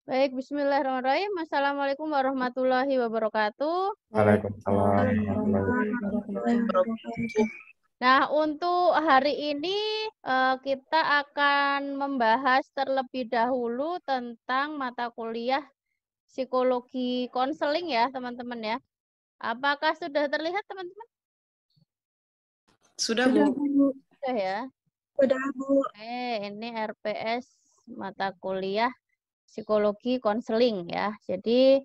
Baik, bismillahirrahmanirrahim. Assalamualaikum warahmatullahi wabarakatuh. Waalaikumsalam warahmatullahi Warahmatullahi wabarakatuh. Nah, untuk hari ini kita akan membahas terlebih dahulu tentang mata kuliah psikologi konseling ya, teman-teman ya. Apakah sudah terlihat, teman-teman? Sudah, Bu. Sudah ya. Sudah, Bu. Oke, ini RPS mata kuliah psikologi konseling ya. Jadi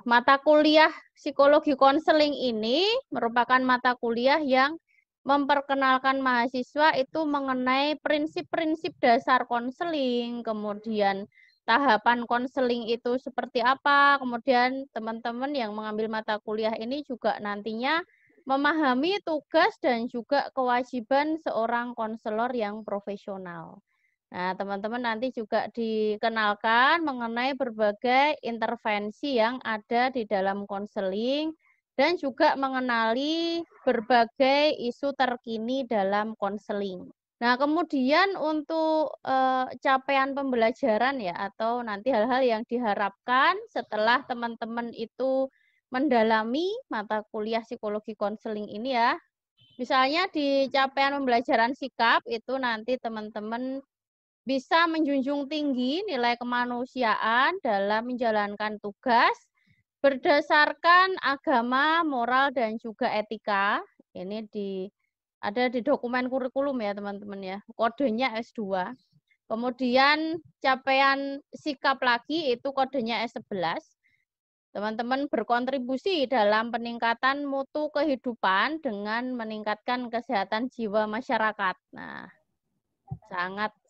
mata kuliah psikologi konseling ini merupakan mata kuliah yang memperkenalkan mahasiswa itu mengenai prinsip-prinsip dasar konseling, kemudian tahapan konseling itu seperti apa, kemudian teman-teman yang mengambil mata kuliah ini juga nantinya memahami tugas dan juga kewajiban seorang konselor yang profesional. Nah, teman-teman nanti juga dikenalkan mengenai berbagai intervensi yang ada di dalam konseling dan juga mengenali berbagai isu terkini dalam konseling. Nah, kemudian untuk capaian pembelajaran ya atau nanti hal-hal yang diharapkan setelah teman-teman itu mendalami mata kuliah psikologi konseling ini ya. Misalnya di capaian pembelajaran sikap itu nanti teman-teman bisa menjunjung tinggi nilai kemanusiaan dalam menjalankan tugas berdasarkan agama, moral, dan juga etika. Ini ada di dokumen kurikulum ya teman-teman ya. Kodenya S2. Kemudian capaian sikap lagi itu kodenya S11. Teman-teman berkontribusi dalam peningkatan mutu kehidupan dengan meningkatkan kesehatan jiwa masyarakat. Nah,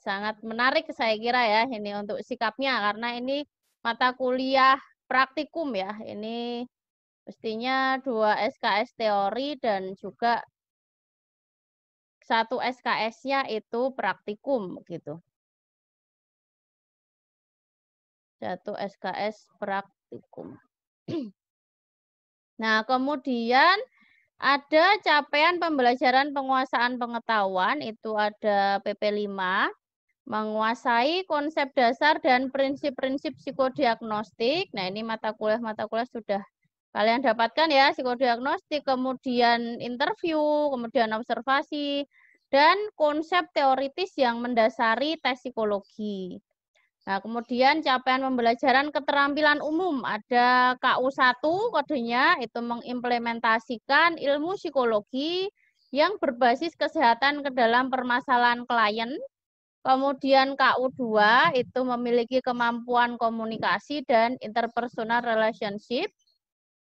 sangat menarik saya kira ya ini untuk sikapnya karena ini mata kuliah praktikum ya. Ini mestinya 2 SKS teori dan juga 1 SKS-nya itu praktikum gitu. 1 SKS praktikum. Nah, kemudian ada capaian pembelajaran penguasaan pengetahuan itu ada PP5. Menguasai konsep dasar dan prinsip-prinsip psikodiagnostik. Nah, ini mata kuliah sudah kalian dapatkan ya, psikodiagnostik, kemudian interview, kemudian observasi, dan konsep teoritis yang mendasari tes psikologi. Nah, kemudian capaian pembelajaran keterampilan umum, ada KU1 kodenya, itu mengimplementasikan ilmu psikologi yang berbasis kesehatan ke dalam permasalahan klien. Kemudian KU2 itu memiliki kemampuan komunikasi dan interpersonal relationship.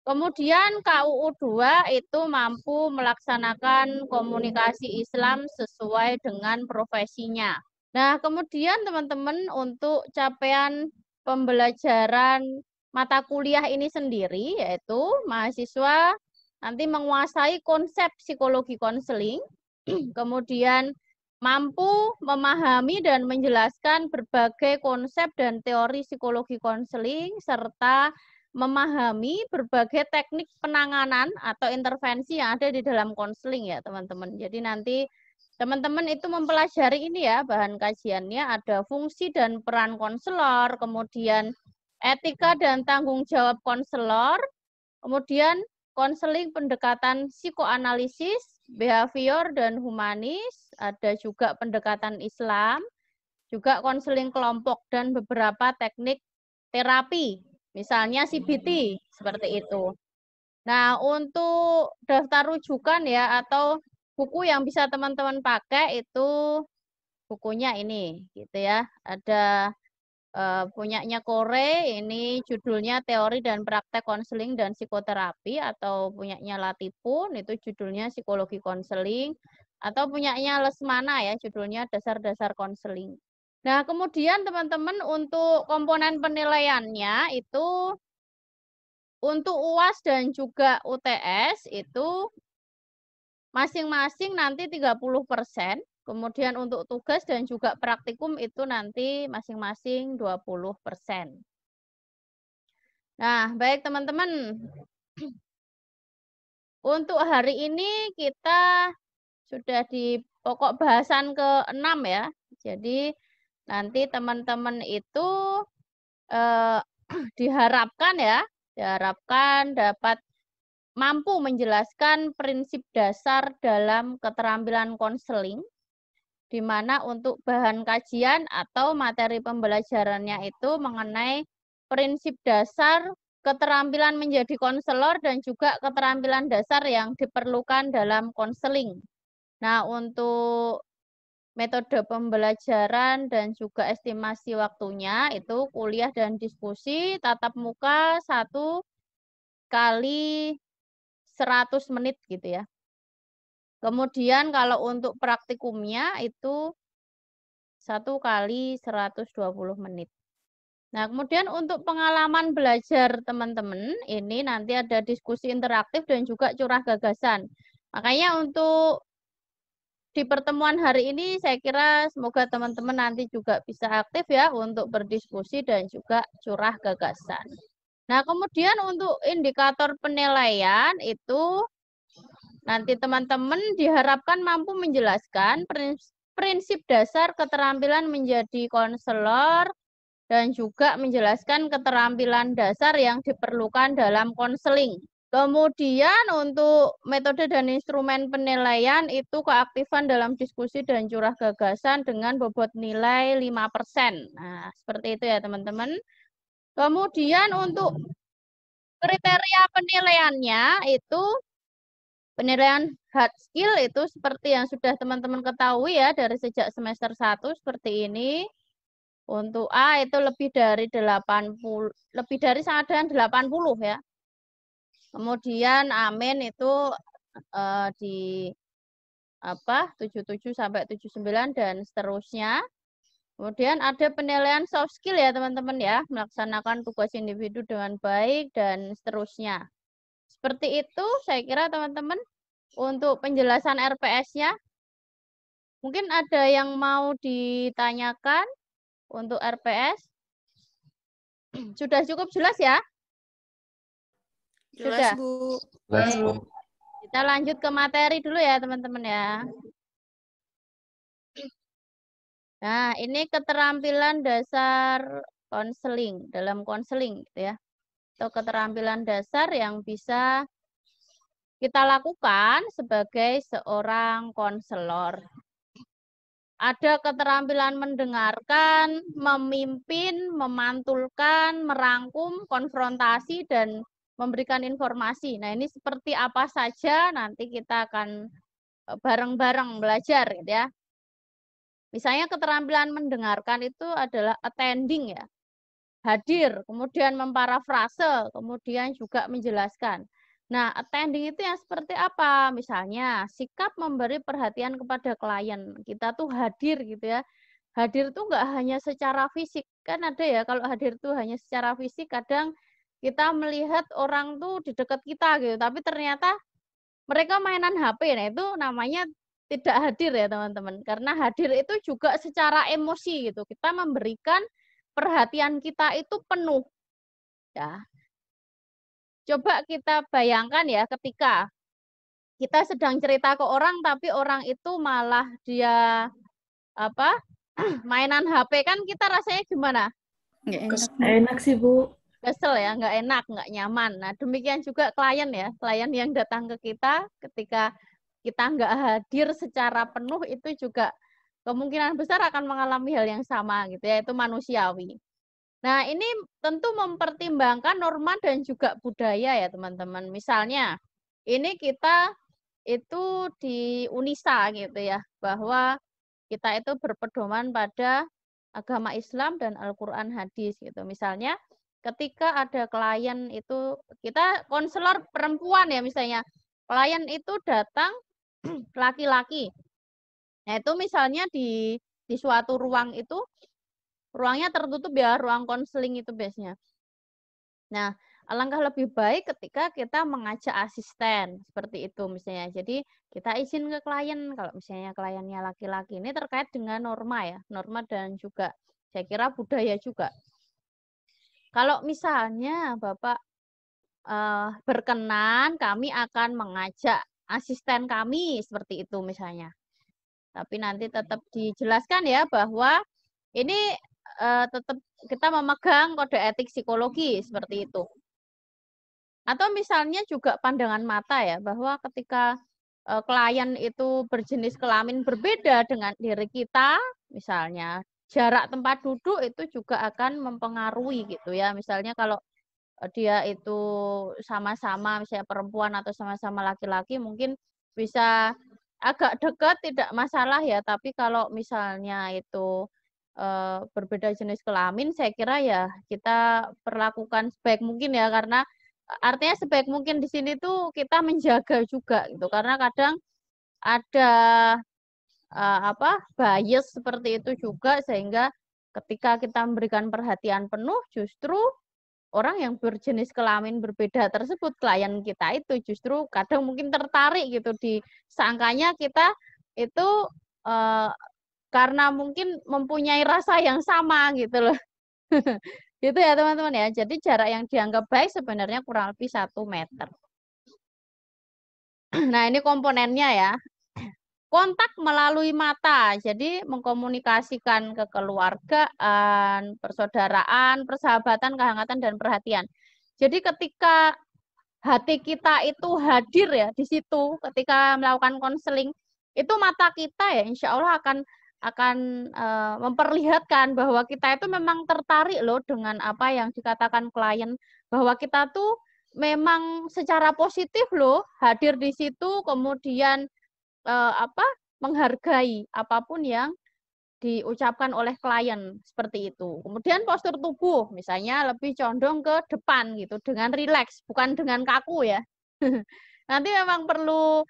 Kemudian KUU2 itu mampu melaksanakan komunikasi Islam sesuai dengan profesinya. Nah, kemudian teman-teman untuk capaian pembelajaran mata kuliah ini sendiri, yaitu mahasiswa nanti menguasai konsep psikologi konseling, kemudian mampu memahami dan menjelaskan berbagai konsep dan teori psikologi konseling, serta memahami berbagai teknik penanganan atau intervensi yang ada di dalam konseling ya teman-teman. Jadi nanti teman-teman itu mempelajari ini ya, bahan kajiannya ada fungsi dan peran konselor, kemudian etika dan tanggung jawab konselor, kemudian konseling pendekatan psikoanalisis, behavior dan humanis, ada juga pendekatan Islam, juga konseling kelompok dan beberapa teknik terapi, misalnya CBT, seperti itu. Nah, untuk daftar rujukan ya atau buku yang bisa teman-teman pakai itu bukunya ini gitu ya. Ada punyanya Kore, ini judulnya Teori dan Praktek Konseling dan Psikoterapi, atau punyanya Latipun, itu judulnya Psikologi Konseling, atau punyanya Lesmana ya, judulnya Dasar-Dasar Konseling. Nah, kemudian teman-teman untuk komponen penilaiannya itu untuk UAS dan juga UTS itu masing-masing nanti 30%. Kemudian untuk tugas dan juga praktikum itu nanti masing-masing 20%. Nah, baik teman-teman. Untuk hari ini kita sudah di pokok bahasan ke-6 ya. Jadi nanti teman-teman itu eh, diharapkan dapat mampu menjelaskan prinsip dasar dalam keterampilan konseling, di mana untuk bahan kajian atau materi pembelajarannya itu mengenai prinsip dasar keterampilan menjadi konselor dan juga keterampilan dasar yang diperlukan dalam konseling. Nah, untuk metode pembelajaran dan juga estimasi waktunya itu kuliah dan diskusi tatap muka 1 kali 100 menit gitu ya. Kemudian kalau untuk praktikumnya itu 1 kali 120 menit. Nah, kemudian untuk pengalaman belajar teman-teman, ini nanti ada diskusi interaktif dan juga curah gagasan. Makanya untuk di pertemuan hari ini saya kira semoga teman-teman nanti juga bisa aktif ya untuk berdiskusi dan juga curah gagasan. Nah, kemudian untuk indikator penilaian itu nanti teman-teman diharapkan mampu menjelaskan prinsip dasar keterampilan menjadi konselor dan juga menjelaskan keterampilan dasar yang diperlukan dalam konseling. Kemudian untuk metode dan instrumen penilaian itu keaktifan dalam diskusi dan curah gagasan dengan bobot nilai 5%. Nah, seperti itu ya teman-teman. Kemudian untuk kriteria penilaiannya itu penilaian hard skill itu seperti yang sudah teman-teman ketahui ya dari sejak semester 1 seperti ini. Untuk A itu lebih dari 80, lebih dari sama dengan 80 ya. Kemudian amin itu di 77 sampai 79 dan seterusnya. Kemudian ada penilaian soft skill ya teman-teman ya, melaksanakan tugas individu dengan baik dan seterusnya. Seperti itu saya kira teman-teman untuk penjelasan RPS-nya. Mungkin ada yang mau ditanyakan untuk RPS? Sudah cukup jelas ya? Jelas, Sudah. Bu. Jelas, Bu. Kita lanjut ke materi dulu ya teman-teman ya. Nah, ini keterampilan dasar konseling, dalam konseling gitu ya. Atau keterampilan dasar yang bisa kita lakukan sebagai seorang konselor. Ada keterampilan mendengarkan, memimpin, memantulkan, merangkum, konfrontasi, dan memberikan informasi. Nah, ini seperti apa saja nanti kita akan bareng-bareng belajar gitu ya. Misalnya keterampilan mendengarkan itu adalah attending ya. Hadir, kemudian memparafrase, kemudian juga menjelaskan. Nah, attending itu yang seperti apa? Misalnya, sikap memberi perhatian kepada klien. Kita tuh hadir gitu ya. Hadir tuh nggak hanya secara fisik. Kan ada ya, kalau hadir tuh hanya secara fisik, kadang kita melihat orang tuh di dekat kita gitu. Tapi ternyata mereka mainan HP. Nah, itu namanya tidak hadir ya teman-teman. Karena hadir itu juga secara emosi gitu. Kita memberikan perhatian kita itu penuh. Ya. Coba kita bayangkan ya ketika kita sedang cerita ke orang tapi orang itu malah dia mainan HP, kan kita rasanya gimana? Nggak enak. Nggak enak sih, Bu. Kesel ya, nggak enak, nggak nyaman. Nah, demikian juga klien ya, klien yang datang ke kita ketika kita nggak hadir secara penuh itu juga kemungkinan besar akan mengalami hal yang sama gitu ya, itu manusiawi. Nah, ini tentu mempertimbangkan norma dan juga budaya ya, teman-teman. Misalnya, ini kita itu di Unisa gitu ya, bahwa kita itu berpedoman pada agama Islam dan Al-Quran hadis gitu. Misalnya, ketika ada klien itu, kita konselor perempuan ya misalnya, klien itu datang laki-laki. Nah, itu misalnya di suatu ruang itu, ruangnya tertutup ya, ruang konseling itu biasanya. Nah, alangkah lebih baik ketika kita mengajak asisten, seperti itu misalnya. Jadi, kita izin ke klien, kalau misalnya kliennya laki-laki, ini terkait dengan norma ya, norma dan juga saya kira budaya juga. Kalau misalnya Bapak berkenan, kami akan mengajak asisten kami, seperti itu misalnya. Tapi nanti tetap dijelaskan ya bahwa ini tetap kita memegang kode etik psikologi seperti itu. Atau misalnya juga pandangan mata ya, bahwa ketika klien itu berjenis kelamin berbeda dengan diri kita, misalnya jarak tempat duduk itu juga akan mempengaruhi gitu ya. Misalnya kalau dia itu sama-sama misalnya perempuan atau sama-sama laki-laki mungkin bisa agak dekat tidak masalah ya, tapi kalau misalnya itu berbeda jenis kelamin saya kira ya kita perlakukan sebaik mungkin ya, karena artinya sebaik mungkin di sini tuh kita menjaga juga gitu, karena kadang ada bias seperti itu juga, sehingga ketika kita memberikan perhatian penuh justru orang yang berjenis kelamin berbeda tersebut, klien kita itu justru kadang mungkin tertarik gitu, disangkanya kita itu karena mungkin mempunyai rasa yang sama gitu loh. Gitu ya teman-teman ya. Jadi jarak yang dianggap baik sebenarnya kurang lebih 1 meter. Nah ini komponennya ya. Kontak melalui mata, jadi mengkomunikasikan kekeluargaan, persaudaraan, persahabatan, kehangatan, dan perhatian. Jadi ketika hati kita itu hadir ya di situ, ketika melakukan konseling, itu mata kita ya insya Allah akan memperlihatkan bahwa kita itu memang tertarik loh dengan apa yang dikatakan klien, bahwa kita tuh memang secara positif loh hadir di situ, kemudian menghargai apapun yang diucapkan oleh klien seperti itu. Kemudian postur tubuh misalnya lebih condong ke depan gitu dengan rileks, bukan dengan kaku ya. Nanti memang perlu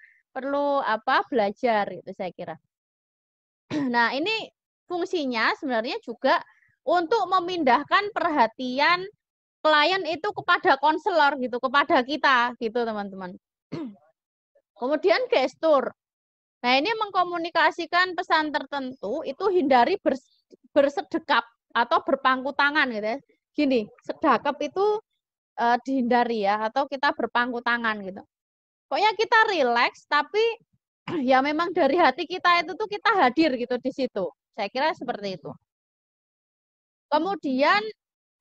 belajar gitu saya kira. Nah, ini fungsinya sebenarnya juga untuk memindahkan perhatian klien itu kepada konselor gitu, kepada kita gitu teman-teman. Kemudian gestur. Nah, ini mengkomunikasikan pesan tertentu, itu hindari bersedekap atau berpangku tangan gitu ya. Gini, sedekap itu dihindari ya, atau kita berpangku tangan gitu. Pokoknya kita rileks, tapi ya memang dari hati kita itu tuh kita hadir gitu di situ. Saya kira seperti itu. Kemudian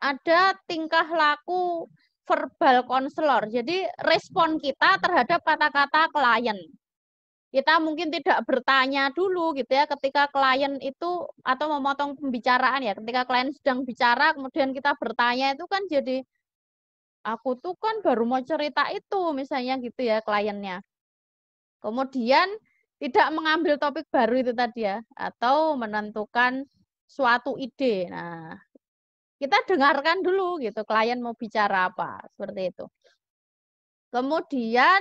ada tingkah laku verbal konselor. Jadi respon kita terhadap kata-kata klien. Kita mungkin tidak bertanya dulu gitu ya ketika klien itu atau memotong pembicaraan ya, ketika klien sedang bicara kemudian kita bertanya itu kan jadi aku tuh kan baru mau cerita itu misalnya gitu ya kliennya. Kemudian tidak mengambil topik baru itu tadi ya, atau menentukan suatu ide. Nah, kita dengarkan dulu gitu klien mau bicara apa, seperti itu. Kemudian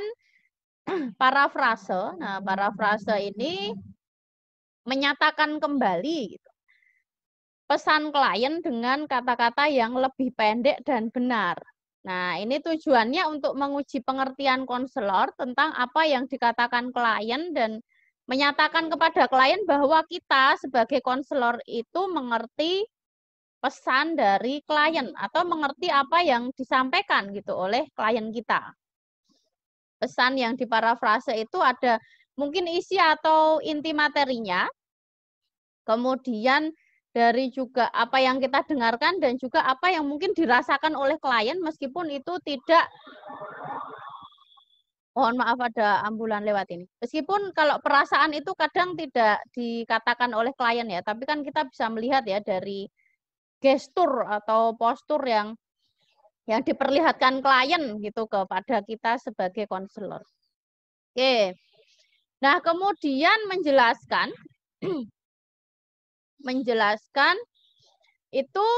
parafrase. Nah, parafrase ini menyatakan kembali gitu, pesan klien dengan kata-kata yang lebih pendek dan benar. Nah, ini tujuannya untuk menguji pengertian konselor tentang apa yang dikatakan klien dan menyatakan kepada klien bahwa kita sebagai konselor itu mengerti pesan dari klien atau mengerti apa yang disampaikan gitu oleh klien kita. Pesan yang diparafrase itu ada mungkin isi atau inti materinya, kemudian dari juga apa yang kita dengarkan dan juga apa yang mungkin dirasakan oleh klien meskipun itu tidak, mohon maaf ada ambulan lewat ini. Meskipun kalau perasaan itu kadang tidak dikatakan oleh klien ya, tapi kan kita bisa melihat ya dari gestur atau postur yang diperlihatkan klien gitu kepada kita sebagai konselor. Oke. Nah, kemudian menjelaskan itu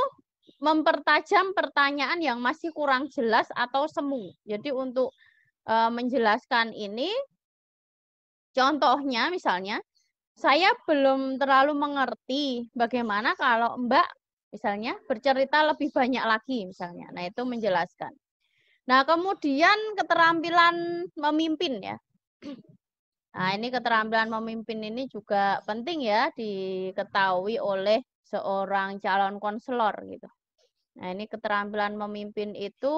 mempertajam pertanyaan yang masih kurang jelas atau semu. Jadi untuk menjelaskan ini, contohnya misalnya, saya belum terlalu mengerti bagaimana kalau Mbak misalnya bercerita lebih banyak lagi misalnya. Nah, itu menjelaskan. Nah, kemudian keterampilan memimpin ya. Nah, ini keterampilan memimpin ini juga penting ya diketahui oleh seorang calon konselor gitu. Nah, ini keterampilan memimpin itu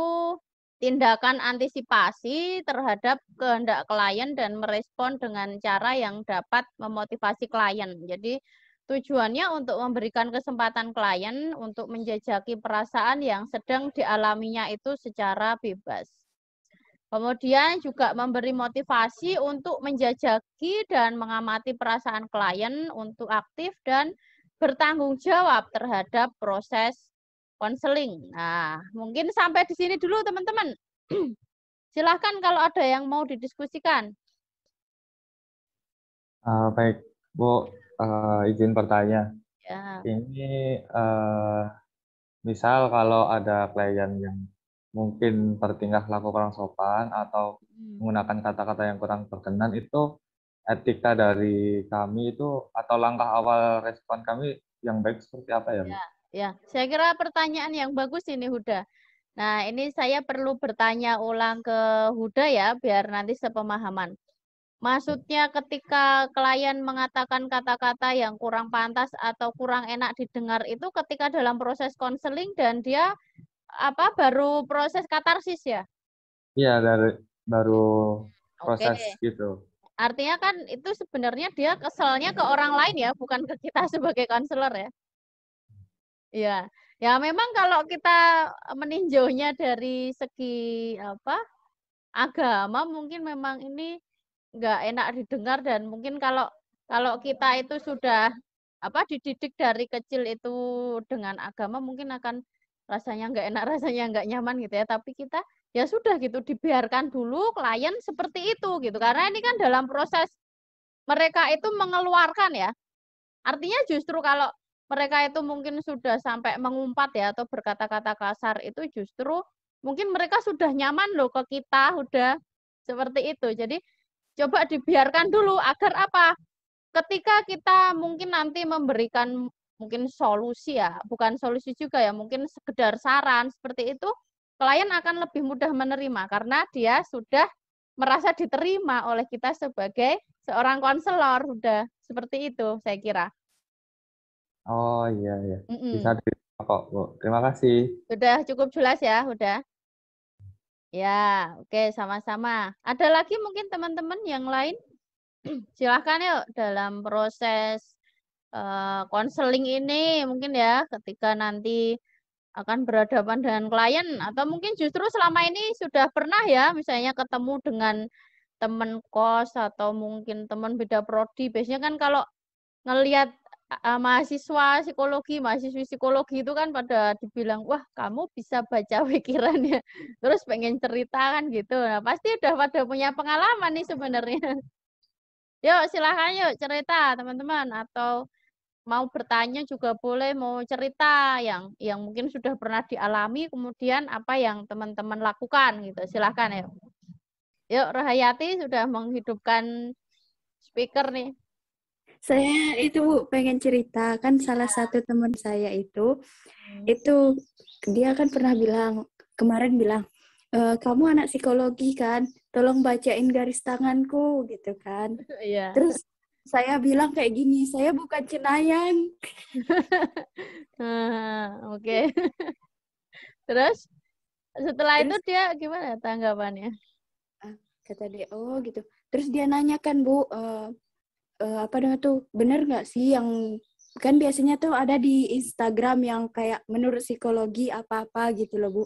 tindakan antisipasi terhadap kehendak klien dan merespon dengan cara yang dapat memotivasi klien. Jadi Tujuannya untuk memberikan kesempatan klien untuk menjajaki perasaan yang sedang dialaminya itu secara bebas. Kemudian juga memberi motivasi untuk menjajaki dan mengamati perasaan klien untuk aktif dan bertanggung jawab terhadap proses konseling. Nah, mungkin sampai di sini dulu teman-teman. Silahkan kalau ada yang mau didiskusikan. Baik, Bu, izin bertanya. Ya. Ini misal kalau ada klien yang mungkin bertingkah laku kurang sopan atau menggunakan kata-kata yang kurang berkenan, itu etika dari kami itu atau langkah awal respon kami yang baik seperti apa ya, Bu? Ya, saya kira pertanyaan yang bagus ini Huda. Nah, ini saya perlu bertanya ulang ke Huda ya, biar nanti sepemahaman. Maksudnya ketika klien mengatakan kata-kata yang kurang pantas atau kurang enak didengar itu ketika dalam proses konseling dan dia baru proses katarsis ya? Iya, baru Oke. proses gitu. Artinya kan itu sebenarnya dia keselnya ke orang lain ya, bukan ke kita sebagai konselor ya. Iya. Ya memang kalau kita meninjaunya dari segi agama mungkin memang ini nggak enak didengar dan mungkin kalau kita itu sudah dididik dari kecil itu dengan agama mungkin akan rasanya nggak enak, rasanya nggak nyaman gitu ya. Tapi kita ya sudah gitu dibiarkan dulu klien seperti itu gitu. Karena ini kan dalam proses mereka itu mengeluarkan ya. Artinya justru kalau mereka itu mungkin sudah sampai mengumpat ya atau berkata-kata kasar itu justru mungkin mereka sudah nyaman loh ke kita, udah seperti itu. Jadi coba dibiarkan dulu agar apa? Ketika kita mungkin nanti memberikan mungkin solusi ya, bukan solusi juga ya, mungkin sekedar saran seperti itu, klien akan lebih mudah menerima karena dia sudah merasa diterima oleh kita sebagai seorang konselor, udah seperti itu saya kira. Oh iya, iya. Bisa Mm-mm. diterima kok, Bu. Terima kasih. Sudah cukup jelas ya, udah. Ya, oke sama-sama. Ada lagi mungkin teman-teman yang lain? Silahkan yuk dalam proses konseling ini mungkin ya ketika nanti akan berhadapan dengan klien atau mungkin justru selama ini sudah pernah ya misalnya ketemu dengan teman kos atau mungkin teman beda prodi. Biasanya kan kalau ngelihat mahasiswa psikologi, mahasiswi psikologi itu kan pada dibilang, wah kamu bisa baca pikirannya, terus pengen cerita kan gitu. Nah pasti udah pada punya pengalaman nih sebenarnya. Yuk silahkan yuk cerita teman-teman atau mau bertanya juga boleh, mau cerita yang mungkin sudah pernah dialami, kemudian apa yang teman-teman lakukan gitu. Silahkan ya. Yuk Rohayati sudah menghidupkan speaker nih. Saya itu pengen cerita, kan salah satu teman saya itu dia kan pernah kemarin bilang, kamu anak psikologi kan, tolong bacain garis tanganku gitu kan. Iya. Terus saya bilang kayak gini, saya bukan cenayang. Oke. Terus setelah itu Terus dia gimana tanggapannya? kata dia, oh gitu. Terus dia nanya kan, Bu, apa namanya tuh, bener nggak sih yang kan biasanya tuh ada di Instagram yang kayak menurut psikologi apa-apa gitu loh, Bu.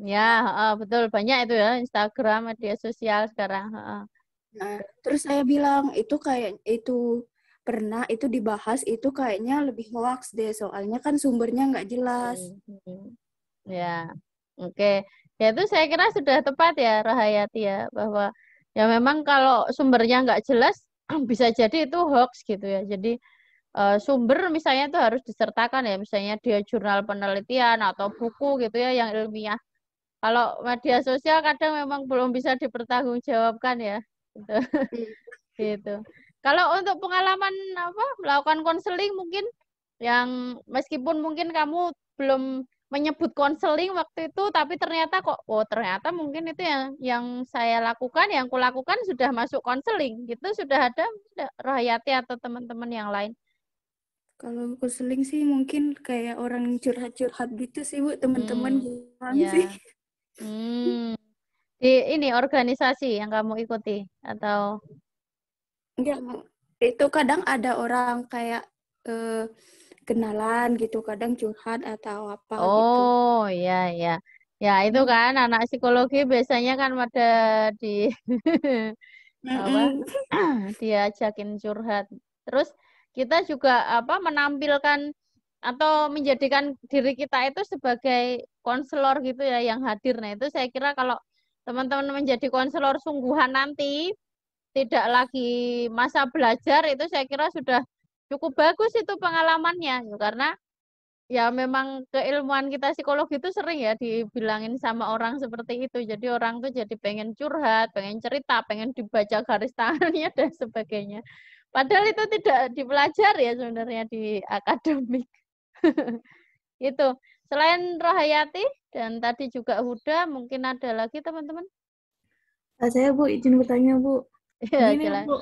Ya, betul banyak itu ya Instagram, media sosial sekarang. Nah, terus saya bilang itu kayak itu pernah itu dibahas itu kayaknya lebih hoax deh soalnya kan sumbernya nggak jelas. Ya, oke. Ya itu saya kira sudah tepat ya Rahayati ya bahwa ya memang kalau sumbernya nggak jelas bisa jadi itu hoax gitu ya. Jadi sumber misalnya itu harus disertakan ya, misalnya dia jurnal penelitian atau buku gitu ya yang ilmiah. Kalau media sosial kadang memang belum bisa dipertanggungjawabkan ya. Gitu. Gitu. Kalau untuk pengalaman melakukan konseling mungkin yang meskipun mungkin kamu belum menyebut konseling waktu itu tapi ternyata ternyata mungkin itu yang saya lakukan yang kulakukan sudah masuk konseling gitu sudah ada Rohayati atau teman-teman yang lain. Kalau konseling sih mungkin kayak orang curhat-curhat gitu sih, Bu, teman-teman gimana Ya. sih? Di ini organisasi yang kamu ikuti atau Enggak, Bu. Itu kadang ada orang kayak kenalan gitu, kadang curhat atau apa gitu. Oh, iya, iya. Ya, itu kan anak psikologi biasanya kan pada di apa? Mm-mm. Diajakin curhat. Terus kita juga apa menampilkan atau menjadikan diri kita itu sebagai konselor gitu ya yang hadir. Nah, itu saya kira kalau teman-teman menjadi konselor sungguhan nanti tidak lagi masa belajar itu saya kira sudah cukup bagus itu pengalamannya karena ya memang keilmuan kita psikologi itu sering ya dibilangin sama orang seperti itu. Jadi orang tuh jadi pengen curhat, pengen cerita, pengen dibaca garis tangannya dan sebagainya. Padahal itu tidak dipelajari ya sebenarnya di akademik. Itu. Selain Rohayati dan tadi juga Huda, mungkin ada lagi teman-teman? Saya Bu izin bertanya Bu. Ya, Gini jelas. Bu,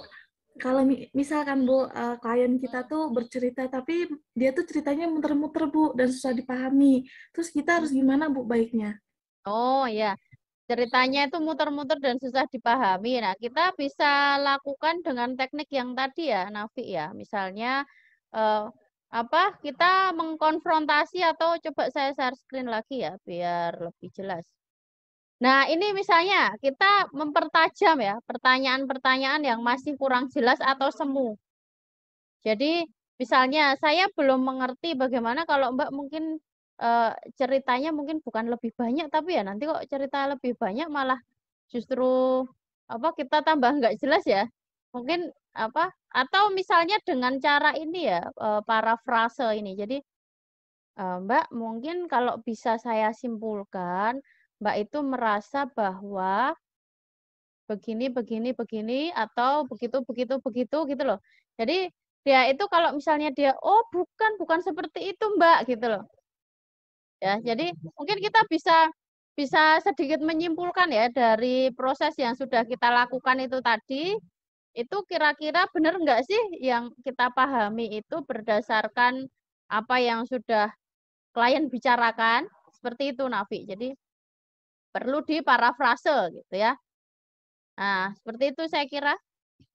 kalau misalkan Bu klien kita tuh bercerita tapi dia tuh ceritanya muter-muter Bu dan susah dipahami. Terus kita harus gimana Bu baiknya? Oh ya, ceritanya itu muter-muter dan susah dipahami. Nah, kita bisa lakukan dengan teknik yang tadi ya, Nafi ya. Misalnya eh, apa? Kita mengkonfrontasi atau coba saya share screen lagi ya biar lebih jelas. Nah, ini misalnya kita mempertajam ya pertanyaan-pertanyaan yang masih kurang jelas atau semu. Jadi, misalnya saya belum mengerti bagaimana kalau Mbak mungkin ceritanya mungkin bukan lebih banyak tapi ya nanti kok cerita lebih banyak malah justru apa kita tambah nggak jelas ya. Mungkin apa atau misalnya dengan cara ini ya parafrase ini. Jadi Mbak mungkin kalau bisa saya simpulkan Mbak itu merasa bahwa begini atau begitu begitu gitu loh. Jadi dia itu kalau misalnya dia oh bukan seperti itu Mbak gitu loh. Ya, jadi mungkin kita bisa sedikit menyimpulkan ya dari proses yang sudah kita lakukan itu tadi itu kira-kira benar nggak sih yang kita pahami itu berdasarkan apa yang sudah klien bicarakan seperti itu Nafi. Jadi perlu diparafrase gitu ya. Nah, seperti itu saya kira.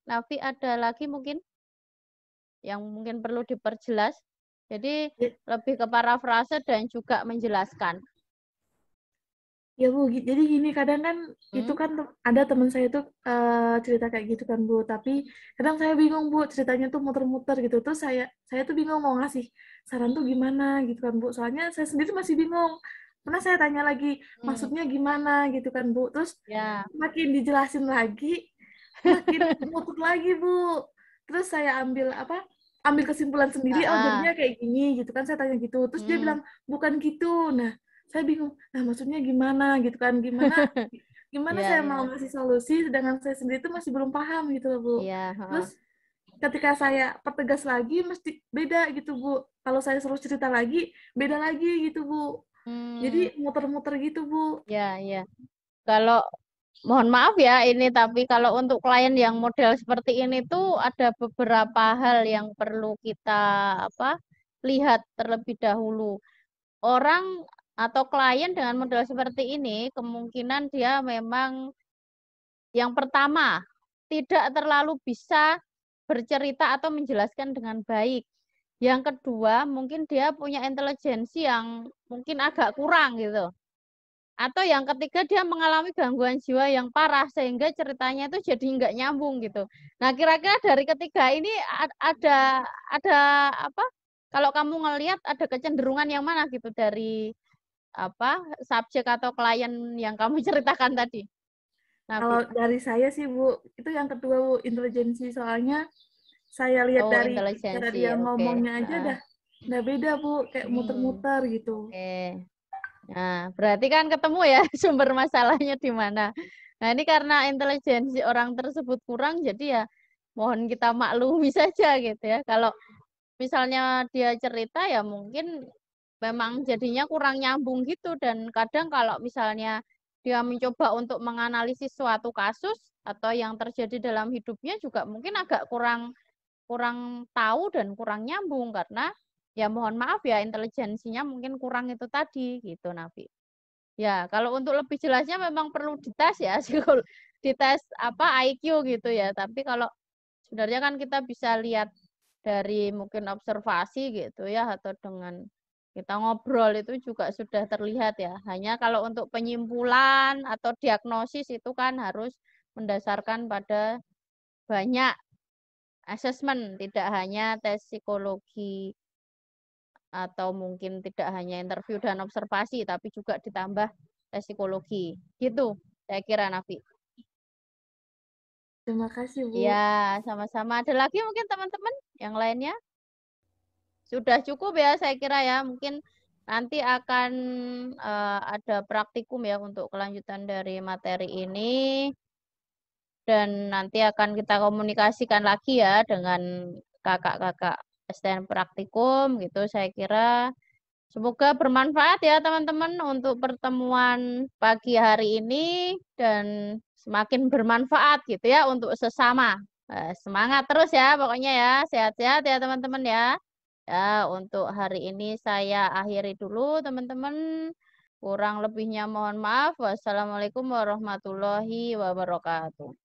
Nafi ada lagi mungkin yang mungkin perlu diperjelas. Jadi lebih ke parafrase dan juga menjelaskan. Ya Bu, jadi gini kadang kan itu kan ada teman saya tuh cerita kayak gitu kan Bu, tapi kadang saya bingung Bu, ceritanya tuh muter-muter gitu. Terus saya tuh bingung mau ngasih saran tuh gimana gitu kan Bu. Soalnya saya sendiri masih bingung. Pernah saya tanya lagi maksudnya gimana gitu kan Bu. Terus Ya. makin dijelasin lagi, makin muter lagi Bu. Terus saya ambil kesimpulan sendiri, oh jadinya kayak gini gitu kan, saya tanya gitu. Terus dia bilang bukan gitu. Nah, saya bingung, nah maksudnya gimana gitu kan, gimana saya mau ngasih solusi sedangkan saya sendiri itu masih belum paham gitu loh Bu. Terus ketika saya pertegas lagi mesti beda gitu Bu, kalau saya suruh cerita lagi beda lagi gitu Bu. Jadi muter-muter gitu Bu. Ya, kalau mohon maaf ya ini tapi kalau untuk klien yang model seperti ini tuh ada beberapa hal yang perlu kita lihat terlebih dahulu. Orang atau klien dengan model seperti ini kemungkinan dia memang yang pertama tidak terlalu bisa bercerita atau menjelaskan dengan baik. Yang kedua, mungkin dia punya intelijensi yang mungkin agak kurang gitu. Atau yang ketiga dia mengalami gangguan jiwa yang parah sehingga ceritanya itu jadi nggak nyambung gitu. Nah, kira-kira dari ketiga ini ada apa? Kalau kamu ngelihat ada kecenderungan yang mana gitu dari subjek atau klien yang kamu ceritakan tadi? Kalau dari saya sih Bu, itu yang kedua Bu, intelijensi. Soalnya saya lihat dari cara dia ngomongnya aja udah beda Bu, kayak muter-muter gitu. Nah, berarti kan ketemu ya sumber masalahnya di mana. Nah, ini karena intelijensi orang tersebut kurang, jadi ya mohon kita maklumi saja gitu ya. Kalau misalnya dia cerita ya mungkin memang jadinya kurang nyambung gitu dan kadang kalau misalnya dia mencoba untuk menganalisis suatu kasus atau yang terjadi dalam hidupnya juga mungkin agak kurang tahu dan kurang nyambung karena ya mohon maaf ya intelijensinya mungkin kurang itu tadi gitu Nafi. Ya, kalau untuk lebih jelasnya memang perlu dites ya, dites IQ gitu ya. Tapi kalau sebenarnya kan kita bisa lihat dari mungkin observasi gitu ya, atau dengan kita ngobrol itu juga sudah terlihat ya. Hanya kalau untuk penyimpulan atau diagnosis itu kan harus mendasarkan pada banyak asesmen, tidak hanya tes psikologi atau mungkin tidak hanya interview dan observasi, tapi juga ditambah tes psikologi. Gitu, saya kira Nafi. Terima kasih, Bu. Ya, sama-sama. Ada lagi mungkin teman-teman yang lainnya? Sudah cukup ya saya kira ya. Mungkin nanti akan ada praktikum ya untuk kelanjutan dari materi ini. Dan nanti akan kita komunikasikan lagi ya dengan kakak-kakak STN praktikum gitu. Saya kira semoga bermanfaat ya teman-teman untuk pertemuan pagi hari ini dan semakin bermanfaat gitu ya untuk sesama. Semangat terus ya pokoknya ya. Sehat-sehat ya teman-teman ya. Ya, untuk hari ini saya akhiri dulu teman-teman. Kurang lebihnya mohon maaf. Wassalamualaikum warahmatullahi wabarakatuh.